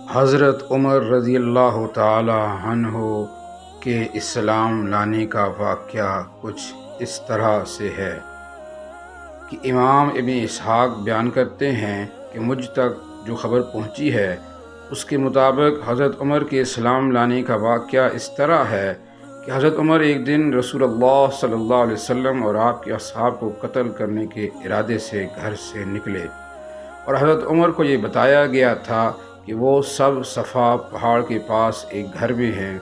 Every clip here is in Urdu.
حضرت عمر رضی اللہ تعالی عنہ کے اسلام لانے کا واقعہ کچھ اس طرح سے ہے کہ امام ابن اسحاق بیان کرتے ہیں کہ مجھ تک جو خبر پہنچی ہے اس کے مطابق حضرت عمر کے اسلام لانے کا واقعہ اس طرح ہے کہ حضرت عمر ایک دن رسول اللہ صلی اللہ علیہ وسلم اور آپ کے اصحاب کو قتل کرنے کے ارادے سے گھر سے نکلے، اور حضرت عمر کو یہ بتایا گیا تھا کہ وہ سب صفا پہاڑ کے پاس ایک گھر میں ہیں،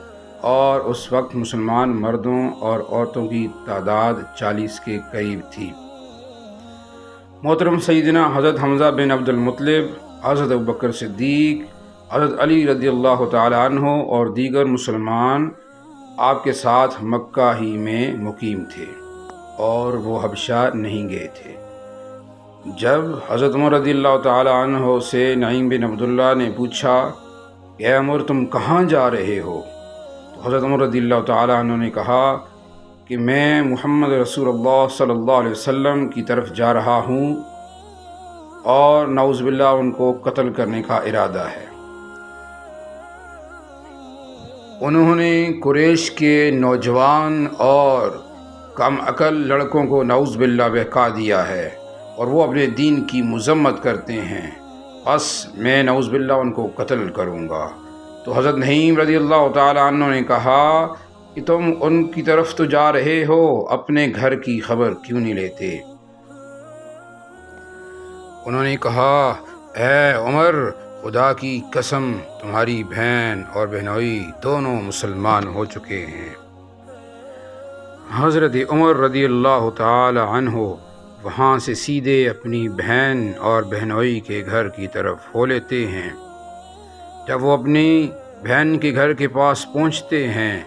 اور اس وقت مسلمان مردوں اور عورتوں کی تعداد 40 کے قریب تھی۔ محترم سیدنا حضرت حمزہ بن عبد المطلب، حضرت ابوبکر صدیق، حضرت علی رضی اللہ تعالی عنہ اور دیگر مسلمان آپ کے ساتھ مکہ ہی میں مقیم تھے اور وہ حبشہ نہیں گئے تھے۔ جب حضرت عمر رضی اللہ تعالی عنہ سے نعیم بن عبداللہ نے پوچھا کہ اے عمر تم کہاں جا رہے ہو، تو حضرت عمر رضی اللہ تعالی عنہ نے کہا کہ میں محمد رسول اللہ صلی اللہ علیہ وسلم کی طرف جا رہا ہوں اور نعوذ باللہ ان کو قتل کرنے کا ارادہ ہے۔ انہوں نے قریش کے نوجوان اور کم عقل لڑکوں کو نعوذ باللہ بہکا دیا ہے اور وہ اپنے دین کی مذمت کرتے ہیں، بس میں نعوذ باللہ ان کو قتل کروں گا۔ تو حضرت نعیم رضی اللہ تعالی عنہ نے کہا کہ تم ان کی طرف تو جا رہے ہو، اپنے گھر کی خبر کیوں نہیں لیتے؟ انہوں نے کہا اے عمر، خدا کی قسم تمہاری بہن اور بہنوئی دونوں مسلمان ہو چکے ہیں۔ حضرت عمر رضی اللہ تعالی عنہ وہاں سے سیدھے اپنی بہن اور بہنوئی کے گھر کی طرف ہو لیتے ہیں۔ جب وہ اپنی بہن کے گھر کے پاس پہنچتے ہیں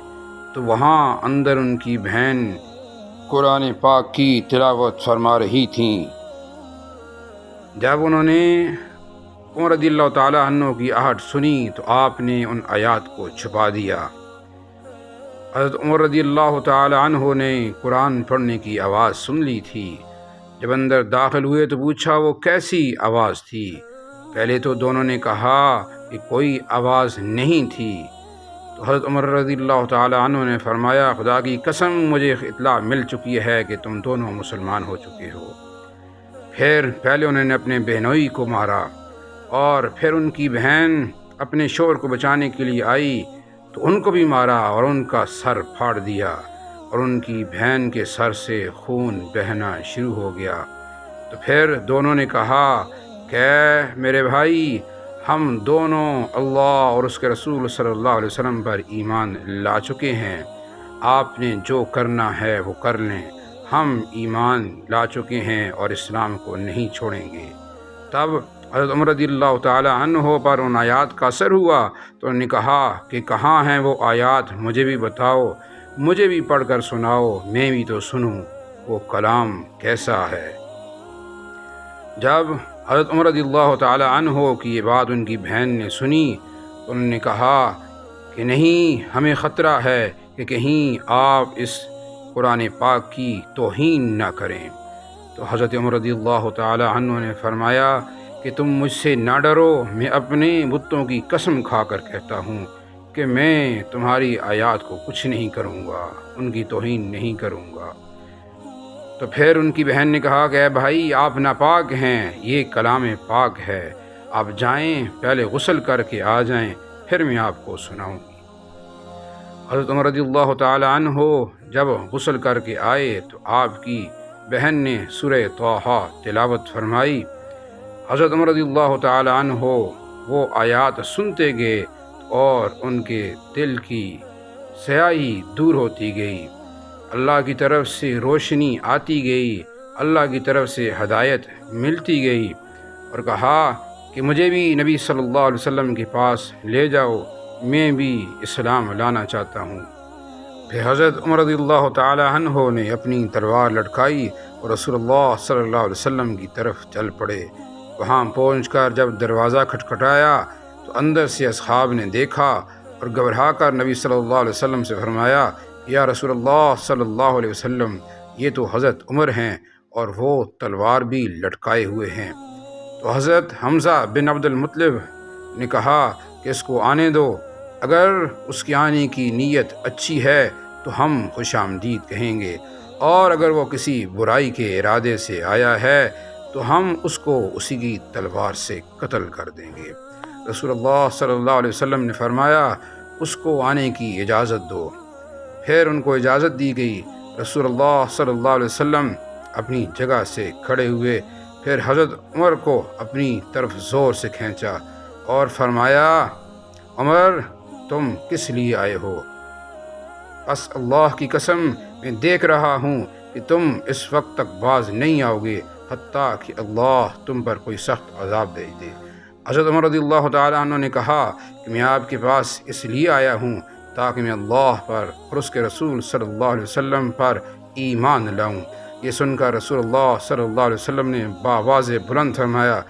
تو وہاں اندر ان کی بہن قرآن پاک کی تلاوت فرما رہی تھیں۔ جب انہوں نے عمر رضی اللہ تعالی عنہ کی آہٹ سنی تو آپ نے ان آیات کو چھپا دیا۔ حضرت عمر رضی اللہ تعالی عنہ نے قرآن پڑھنے کی آواز سن لی تھی۔ جب اندر داخل ہوئے تو پوچھا وہ کیسی آواز تھی؟ پہلے تو دونوں نے کہا کہ کوئی آواز نہیں تھی۔ تو حضرت عمر رضی اللہ تعالی عنہ نے فرمایا خدا کی قسم مجھے اطلاع مل چکی ہے کہ تم دونوں مسلمان ہو چکے ہو۔ پھر پہلے انہوں نے اپنے بہنوئی کو مارا اور پھر ان کی بہن اپنے شوہر کو بچانے کے لیے آئی تو ان کو بھی مارا اور ان کا سر پھاڑ دیا اور ان کی بہن کے سر سے خون بہنا شروع ہو گیا۔ تو پھر دونوں نے کہا کہ میرے بھائی، ہم دونوں اللہ اور اس کے رسول صلی اللہ علیہ وسلم پر ایمان لا چکے ہیں، آپ نے جو کرنا ہے وہ کر لیں، ہم ایمان لا چکے ہیں اور اسلام کو نہیں چھوڑیں گے۔ تب حضرت عمر رضی اللہ تعالی عنہ پر ان آیات کا اثر ہوا تو انہوں نے کہا کہ کہاں ہیں وہ آیات، مجھے بھی بتاؤ، مجھے بھی پڑھ کر سناؤ، میں بھی تو سنوں وہ کلام کیسا ہے۔ جب حضرت عمر رضی اللہ تعالی عنہ کی یہ بات ان کی بہن نے سنی تو انہوں نے کہا کہ نہیں، ہمیں خطرہ ہے کہ کہیں آپ اس قرآن پاک کی توہین نہ کریں۔ تو حضرت عمر رضی اللہ تعالی عنہ نے فرمایا کہ تم مجھ سے نہ ڈرو، میں اپنے بتوں کی قسم کھا کر کہتا ہوں کہ میں تمہاری آیات کو کچھ نہیں کروں گا، ان کی توہین نہیں کروں گا۔ تو پھر ان کی بہن نے کہا کہ اے بھائی، آپ ناپاک ہیں، یہ کلام پاک ہے، آپ جائیں، پہلے غسل کر کے آ جائیں، پھر میں آپ کو سناؤں گی۔ حضرت عمر رضی اللہ تعالی عنہ جب غسل کر کے آئے تو آپ کی بہن نے سورہ طٰہٰ تلاوت فرمائی۔ حضرت عمر رضی اللہ تعالی عنہ وہ آیات سنتے گئے اور ان کے دل کی سیاہی دور ہوتی گئی، اللہ کی طرف سے روشنی آتی گئی، اللہ کی طرف سے ہدایت ملتی گئی، اور کہا کہ مجھے بھی نبی صلی اللہ علیہ وسلم کے پاس لے جاؤ، میں بھی اسلام لانا چاہتا ہوں۔ پھر حضرت عمر رضی اللہ تعالی عنہ نے اپنی تلوار لٹکائی اور رسول اللہ صلی اللہ علیہ وسلم کی طرف چل پڑے۔ وہاں پہنچ کر جب دروازہ کھٹکھٹایا تو اندر سے اصحاب نے دیکھا اور گھبرا کر نبی صلی اللہ علیہ وسلم سے فرمایا یا رسول اللہ صلی اللہ علیہ وسلم، یہ تو حضرت عمر ہیں اور وہ تلوار بھی لٹکائے ہوئے ہیں۔ تو حضرت حمزہ بن عبد المطلب نے کہا کہ اس کو آنے دو، اگر اس کے آنے کی نیت اچھی ہے تو ہم خوش آمدید کہیں گے، اور اگر وہ کسی برائی کے ارادے سے آیا ہے تو ہم اس کو اسی کی تلوار سے قتل کر دیں گے۔ رسول اللہ صلی اللہ علیہ وسلم نے فرمایا، اس کو آنے کی اجازت دو۔ پھر ان کو اجازت دی گئی۔ رسول اللہ صلی اللہ علیہ وسلم اپنی جگہ سے کھڑے ہوئے، پھر حضرت عمر کو اپنی طرف زور سے کھینچا اور فرمایا، عمر تم کس لیے آئے ہو؟ بس اللہ کی قسم میں دیکھ رہا ہوں کہ تم اس وقت تک باز نہیں آؤ گے حتیٰ کہ اللہ تم پر کوئی سخت عذاب بھیج دے۔ حضرت عمر رضی اللہ تعالیٰ عنہ نے کہا کہ میں آپ کے پاس اس لیے آیا ہوں تاکہ میں اللہ پر اور اس کے رسول صلی اللہ علیہ وسلم پر ایمان لاؤں۔ یہ سن کر رسول اللہ صلی اللہ علیہ وسلم نے بآواز بلند فرمایا،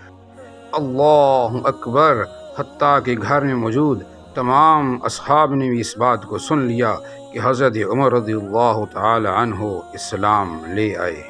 اللہ اکبر، حتیٰ کہ گھر میں موجود تمام اصحاب نے بھی اس بات کو سن لیا کہ حضرت عمر رضی اللہ تعالی عنہ اسلام لے آئے۔